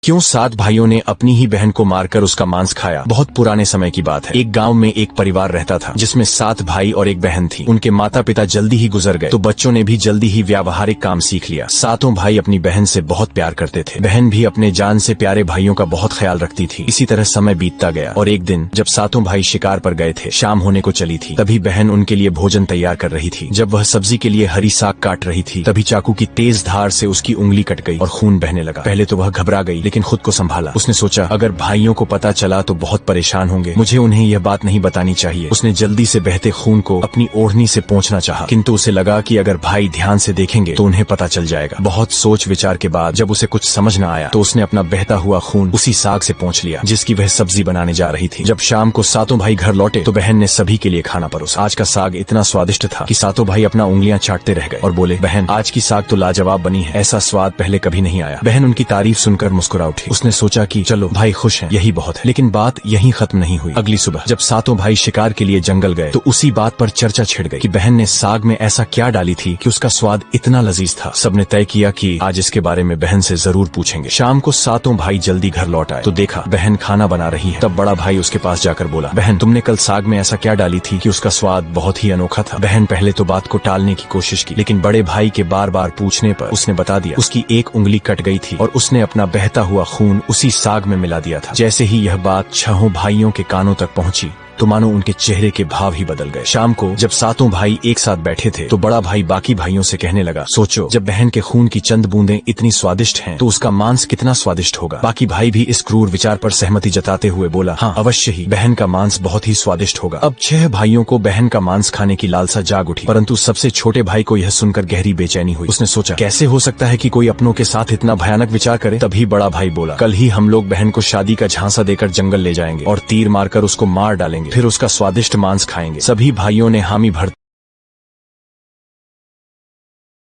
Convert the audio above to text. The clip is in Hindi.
क्यों 7 भाइयों ने अपनी ही बहन को मारकर उसका मांस खाया। बहुत पुराने समय की बात है। एक गांव में एक परिवार रहता था जिसमें 7 भाई और एक बहन थी। उनके माता पिता जल्दी ही गुजर गए तो बच्चों ने भी जल्दी ही व्यावहारिक काम सीख लिया। 7 भाई अपनी बहन से बहुत प्यार करते थे। बहन भी अपने जान से प्यारे भाइयों का बहुत ख्याल रखती थी। इसी तरह समय बीतता गया और एक दिन जब 7 भाई शिकार पर गए थे, शाम होने को चली थी, तभी बहन उनके लिए भोजन तैयार कर रही थी। जब वह सब्जी के लिए हरी साग काट रही थी, तभी चाकू की तेज धार से उसकी उंगली कट गई और खून बहने लगा। पहले तो वह घबरा गई, लेकिन खुद को संभाला। उसने सोचा, अगर भाइयों को पता चला तो बहुत परेशान होंगे, मुझे उन्हें यह बात नहीं बतानी चाहिए। उसने जल्दी से बहते खून को अपनी ओढ़नी से पोंछना चाहा, किंतु उसे लगा कि अगर भाई ध्यान से देखेंगे तो उन्हें पता चल जाएगा। बहुत सोच विचार के बाद जब उसे कुछ समझ न आया तो उसने अपना बहता हुआ खून उसी साग से पोंछ लिया जिसकी वह सब्जी बनाने जा रही थी। जब शाम को 7 भाई घर लौटे तो बहन ने सभी के लिए खाना परोसा। आज का साग इतना स्वादिष्ट था कि 7 भाई अपना उंगलियां चाटते रह गए और बोले, बहन आज की साग तो लाजवाब बनी है, ऐसा स्वाद पहले कभी नहीं आया। बहन उनकी तारीफ सुनकर मुस्कुरा उठी। उसने सोचा कि चलो भाई खुश हैं, यही बहुत है। लेकिन बात यहीं खत्म नहीं हुई। अगली सुबह जब 7 भाई शिकार के लिए जंगल गए तो उसी बात पर चर्चा छिड़ गई कि बहन ने साग में ऐसा क्या डाली थी कि उसका स्वाद इतना लजीज था। सबने तय किया कि आज इसके बारे में बहन से जरूर पूछेंगे। शाम को 7 भाई जल्दी घर लौट आए तो देखा बहन खाना बना रही है। तब बड़ा भाई उसके पास जाकर बोला, बहन तुमने कल साग में ऐसा क्या डाली थी कि उसका स्वाद बहुत ही अनोखा था। बहन पहले तो बात को टालने की कोशिश की, लेकिन बड़े भाई के बार बार पूछने पर उसने बता दिया, उसकी एक उंगली कट गई थी और उसने अपना बहता हुआ खून उसी साग में मिला दिया था। जैसे ही यह बात 6 भाइयों के कानों तक पहुंची तो मानो उनके चेहरे के भाव ही बदल गए। शाम को जब 7 भाई एक साथ बैठे थे तो बड़ा भाई बाकी भाइयों से कहने लगा, सोचो जब बहन के खून की चंद बूंदें इतनी स्वादिष्ट हैं तो उसका मांस कितना स्वादिष्ट होगा। बाकी भाई भी इस क्रूर विचार पर सहमति जताते हुए बोला, हाँ अवश्य ही, बहन का मांस बहुत ही स्वादिष्ट होगा। अब 6 भाइयों को बहन का मांस खाने की लालसा जाग उठी, परंतु सबसे छोटे भाई को यह सुनकर गहरी बेचैनी हुई। उसने सोचा, कैसे हो सकता है कि कोई अपनों के साथ इतना भयानक विचार करे। तभी बड़ा भाई बोला, कल ही हम लोग बहन को शादी का झांसा देकर जंगल ले जाएंगे और तीर मारकर उसको मार डालेंगे, फिर उसका स्वादिष्ट मांस खाएंगे। सभी भाइयों ने हामी भर